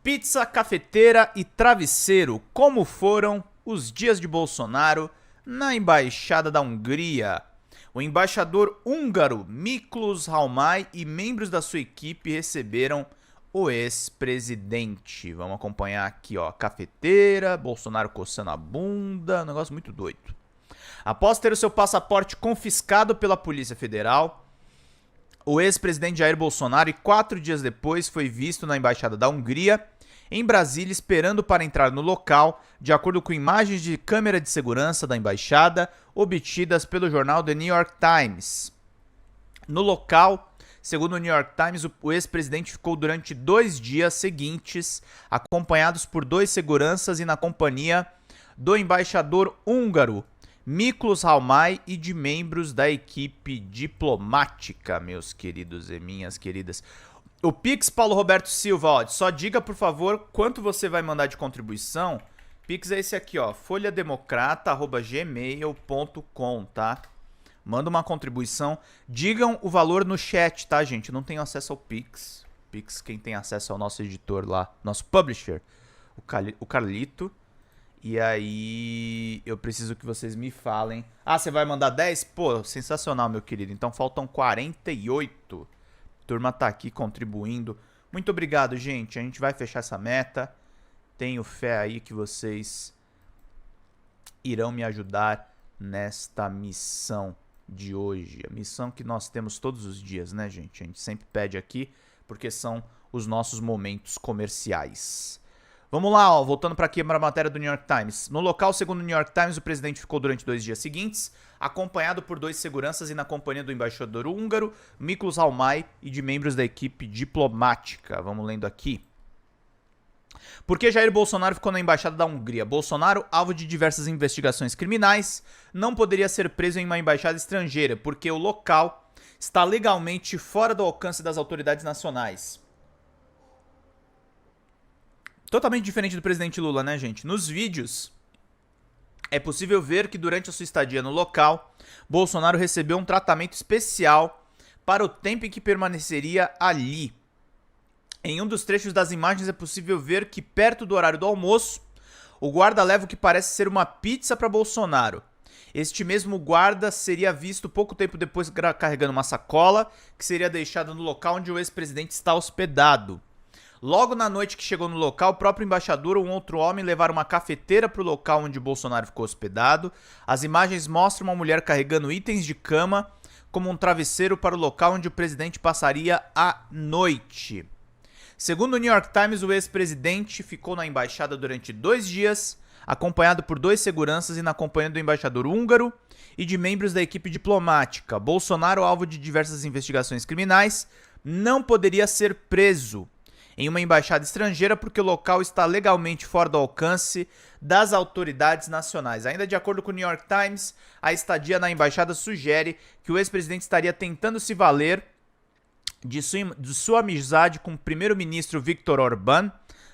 Pizza, cafeteira e travesseiro. Como foram os dias de Bolsonaro na Embaixada da Hungria? O embaixador húngaro Miklós Halmai e membros da sua equipe receberam o ex-presidente. Vamos acompanhar aqui, ó. Cafeteira, Bolsonaro coçando a bunda, um negócio muito doido. Após ter o seu passaporte confiscado pela Polícia Federal, o ex-presidente Jair Bolsonaro, 4 dias depois, foi visto na Embaixada da Hungria, em Brasília, esperando para entrar no local, de acordo com imagens de câmera de segurança da embaixada, obtidas pelo jornal The New York Times. No local, segundo o New York Times, o ex-presidente ficou durante 2 dias seguintes, acompanhados por 2 seguranças e na companhia do embaixador húngaro, Miklós Halmai, e de membros da equipe diplomática, meus queridos e minhas queridas. O Pix, Paulo Roberto Silva, ó, só diga, por favor, quanto você vai mandar de contribuição. Pix é esse aqui, ó, folhademocrata@gmail.com, tá? Manda uma contribuição. Digam o valor no chat, tá, gente? Não tenho acesso ao Pix. Pix, quem tem acesso é o nosso editor lá, nosso publisher, o Carlito. E aí, eu preciso que vocês me falem. Ah, você vai mandar 10? Pô, sensacional, meu querido. Então, faltam 48. A turma tá aqui contribuindo. Muito obrigado, gente. A gente vai fechar essa meta. Tenho fé aí que vocês irão me ajudar nesta missão de hoje. A missão que nós temos todos os dias, né, gente? A gente sempre pede aqui, porque são os nossos momentos comerciais. Vamos lá, ó, voltando para aqui para a matéria do New York Times. No local, segundo o New York Times, o presidente ficou durante 2 dias seguintes, acompanhado por 2 seguranças e na companhia do embaixador húngaro, Miklós Halmai, e de membros da equipe diplomática. Vamos lendo aqui. Por que Jair Bolsonaro ficou na Embaixada da Hungria? Bolsonaro, alvo de diversas investigações criminais, não poderia ser preso em uma embaixada estrangeira, porque o local está legalmente fora do alcance das autoridades nacionais. Totalmente diferente do presidente Lula, né, gente? Nos vídeos, é possível ver que durante a sua estadia no local, Bolsonaro recebeu um tratamento especial para o tempo em que permaneceria ali. Em um dos trechos das imagens é possível ver que, perto do horário do almoço, o guarda leva o que parece ser uma pizza para Bolsonaro. Este mesmo guarda seria visto pouco tempo depois carregando uma sacola que seria deixada no local onde o ex-presidente está hospedado. Logo na noite que chegou no local, o próprio embaixador ou um outro homem levaram uma cafeteira para o local onde Bolsonaro ficou hospedado. As imagens mostram uma mulher carregando itens de cama como um travesseiro para o local onde o presidente passaria a noite. Segundo o New York Times, o ex-presidente ficou na embaixada durante 2 dias, acompanhado por 2 seguranças e na companhia do embaixador húngaro e de membros da equipe diplomática. Bolsonaro, alvo de diversas investigações criminais, não poderia ser preso em uma embaixada estrangeira porque o local está legalmente fora do alcance das autoridades nacionais. Ainda de acordo com o New York Times, a estadia na embaixada sugere que o ex-presidente estaria tentando se valer de sua amizade com o primeiro-ministro Viktor Orbán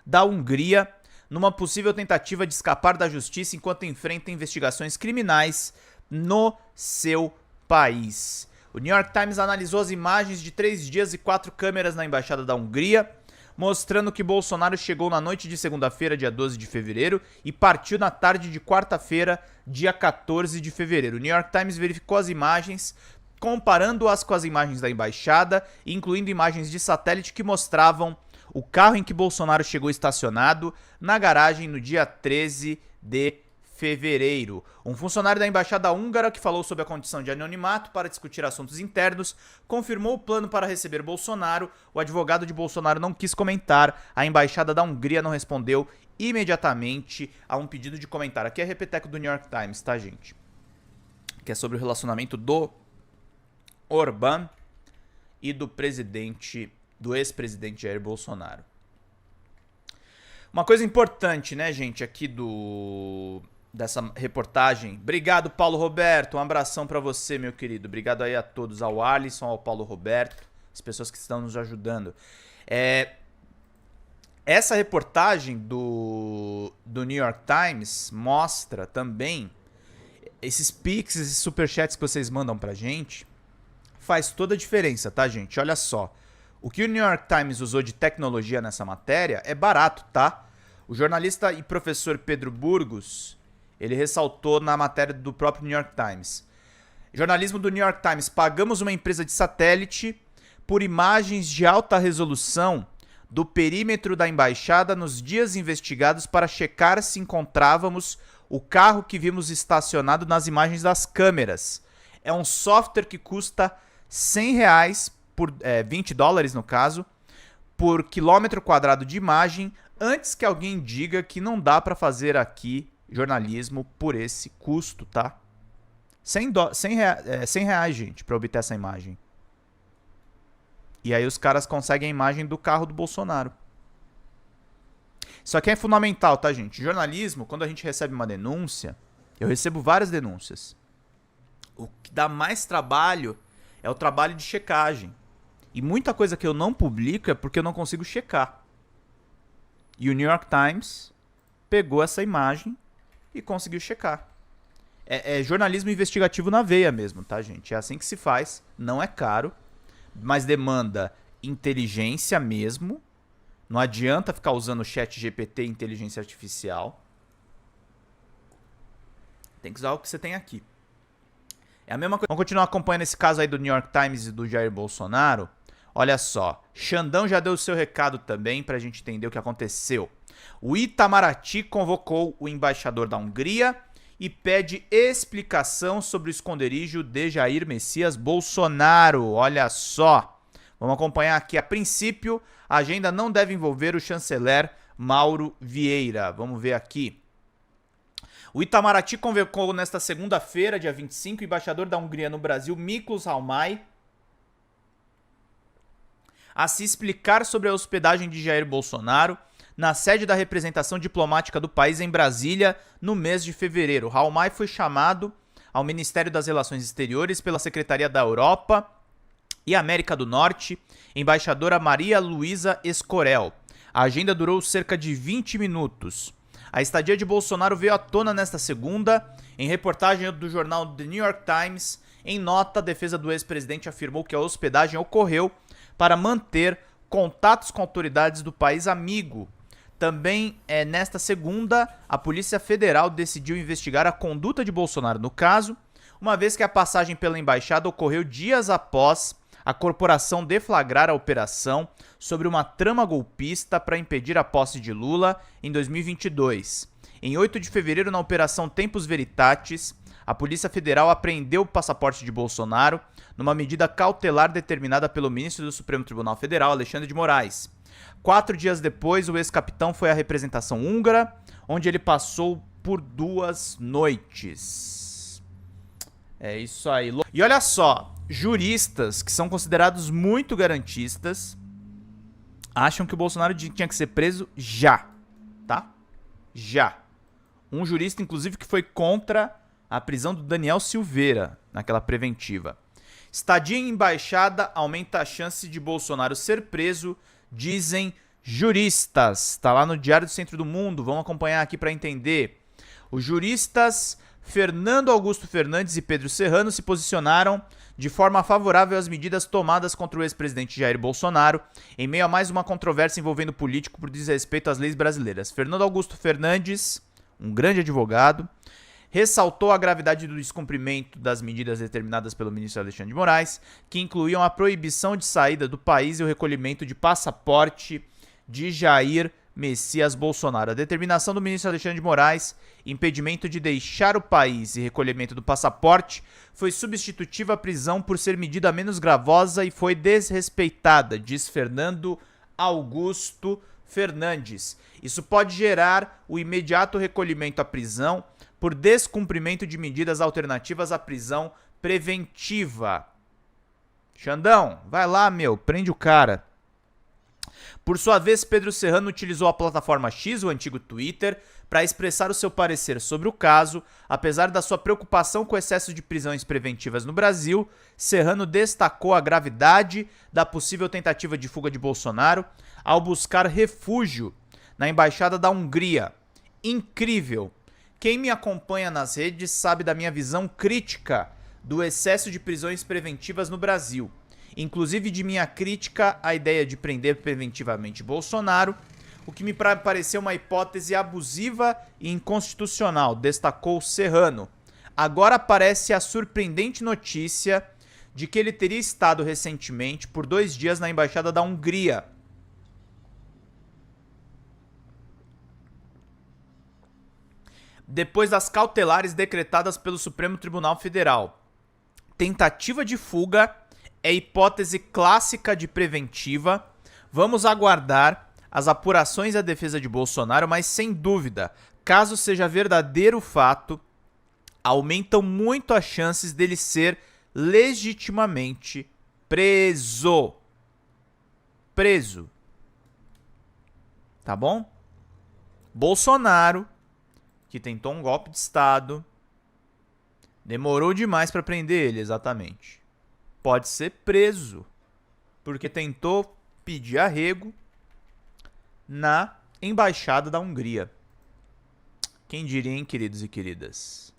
da Hungria, numa possível tentativa de escapar da justiça enquanto enfrenta investigações criminais no seu país. O New York Times analisou as imagens de 3 dias e 4 câmeras na embaixada da Hungria, mostrando que Bolsonaro chegou na noite de segunda-feira, dia 12 de fevereiro, e partiu na tarde de quarta-feira, dia 14 de fevereiro. O New York Times verificou as imagens, comparando-as com as imagens da embaixada, incluindo imagens de satélite que mostravam o carro em que Bolsonaro chegou estacionado na garagem no dia 13 de fevereiro. Um funcionário da embaixada húngara, que falou sobre a condição de anonimato para discutir assuntos internos, confirmou o plano para receber Bolsonaro. O advogado de Bolsonaro não quis comentar. A embaixada da Hungria não respondeu imediatamente a um pedido de comentário. Aqui é a repeteco do New York Times, tá, gente? Que é sobre o relacionamento do Orbán e do ex-presidente Jair Bolsonaro. Uma coisa importante, né, gente, aqui dessa reportagem. Obrigado, Paulo Roberto. Um abração pra você, meu querido. Obrigado aí a todos, ao Alisson, ao Paulo Roberto, as pessoas que estão nos ajudando. Essa reportagem do New York Times mostra também esses Pix, esses superchats que vocês mandam pra gente. Faz toda a diferença, tá, gente? Olha só. O que o New York Times usou de tecnologia nessa matéria é barato, tá? O jornalista e professor Pedro Burgos, ele ressaltou na matéria do próprio New York Times. Jornalismo do New York Times. Pagamos uma empresa de satélite por imagens de alta resolução do perímetro da embaixada nos dias investigados para checar se encontrávamos o carro que vimos estacionado nas imagens das câmeras. É um software que custa R$100, por $20 no caso, por quilômetro quadrado de imagem, antes que alguém diga que não dá para fazer aqui jornalismo por esse custo, tá? R$100, gente, para obter essa imagem. E aí os caras conseguem a imagem do carro do Bolsonaro. Isso aqui é fundamental, tá, gente? Jornalismo, quando a gente recebe uma denúncia, eu recebo várias denúncias. O que dá mais trabalho é o trabalho de checagem. E muita coisa que eu não publico é porque eu não consigo checar. E o New York Times pegou essa imagem e conseguiu checar. É jornalismo investigativo na veia mesmo, tá, gente? É assim que se faz, não é caro, mas demanda inteligência mesmo. Não adianta ficar usando o chat GPT e inteligência artificial. Tem que usar o que você tem aqui. É a mesma coisa. Vamos continuar acompanhando esse caso aí do New York Times e do Jair Bolsonaro. Olha só, Xandão já deu o seu recado também pra gente entender o que aconteceu. O Itamaraty convocou o embaixador da Hungria e pede explicação sobre o esconderijo de Jair Messias Bolsonaro. Olha só. Vamos acompanhar aqui. A princípio, a agenda não deve envolver o chanceler Mauro Vieira. Vamos ver aqui. O Itamaraty convocou nesta segunda-feira, dia 25, o embaixador da Hungria no Brasil, Miklós Halmai, a se explicar sobre a hospedagem de Jair Bolsonaro na sede da representação diplomática do país em Brasília no mês de fevereiro. Halmai foi chamado ao Ministério das Relações Exteriores pela Secretaria da Europa e América do Norte, embaixadora Maria Luísa Escorel. A agenda durou cerca de 20 minutos. A estadia de Bolsonaro veio à tona nesta segunda. Em reportagem do jornal The New York Times, em nota, a defesa do ex-presidente afirmou que a hospedagem ocorreu para manter contatos com autoridades do país amigo. Também, nesta segunda, a Polícia Federal decidiu investigar a conduta de Bolsonaro no caso, uma vez que a passagem pela embaixada ocorreu dias após a corporação deflagrar a operação sobre uma trama golpista para impedir a posse de Lula em 2022. Em 8 de fevereiro, na Operação Tempus Veritatis, a Polícia Federal apreendeu o passaporte de Bolsonaro numa medida cautelar determinada pelo ministro do Supremo Tribunal Federal, Alexandre de Moraes. 4 dias depois, o ex-capitão foi à representação húngara, onde ele passou por 2 noites. É isso aí. E olha só, juristas que são considerados muito garantistas acham que o Bolsonaro tinha que ser preso já, tá? Já. Um jurista, inclusive, que foi contra a prisão do Daniel Silveira, naquela preventiva. Estadia em embaixada aumenta a chance de Bolsonaro ser preso, dizem juristas. Tá lá no Diário do Centro do Mundo, vamos acompanhar aqui para entender. Os juristas Fernando Augusto Fernandes e Pedro Serrano se posicionaram de forma favorável às medidas tomadas contra o ex-presidente Jair Bolsonaro, em meio a mais uma controvérsia envolvendo político por desrespeito às leis brasileiras. Fernando Augusto Fernandes, um grande advogado, ressaltou a gravidade do descumprimento das medidas determinadas pelo ministro Alexandre de Moraes, que incluíam a proibição de saída do país e o recolhimento de passaporte de Jair Messias Bolsonaro. A determinação do ministro Alexandre de Moraes, impedimento de deixar o país e recolhimento do passaporte, foi substitutiva à prisão por ser medida menos gravosa e foi desrespeitada, diz Fernando Augusto Fernandes. Isso pode gerar o imediato recolhimento à prisão por descumprimento de medidas alternativas à prisão preventiva. Xandão, vai lá, meu, prende o cara. Por sua vez, Pedro Serrano utilizou a plataforma X, o antigo Twitter, para expressar o seu parecer sobre o caso. Apesar da sua preocupação com o excesso de prisões preventivas no Brasil, Serrano destacou a gravidade da possível tentativa de fuga de Bolsonaro ao buscar refúgio na Embaixada da Hungria. Incrível! Quem me acompanha nas redes sabe da minha visão crítica do excesso de prisões preventivas no Brasil. inclusive de minha crítica à ideia de prender preventivamente Bolsonaro, o que me pareceu uma hipótese abusiva e inconstitucional, destacou Serrano. Agora aparece a surpreendente notícia de que ele teria estado recentemente por 2 dias na Embaixada da Hungria. Depois das cautelares decretadas pelo Supremo Tribunal Federal. Tentativa de fuga é hipótese clássica de preventiva. Vamos aguardar as apurações da defesa de Bolsonaro, mas sem dúvida, caso seja verdadeiro fato, aumentam muito as chances dele ser legitimamente preso. Tá bom? Bolsonaro, que tentou um golpe de Estado, demorou demais para prender ele, exatamente. Pode ser preso, porque tentou pedir arrego na Embaixada da Hungria. Quem diria, hein, queridos e queridas?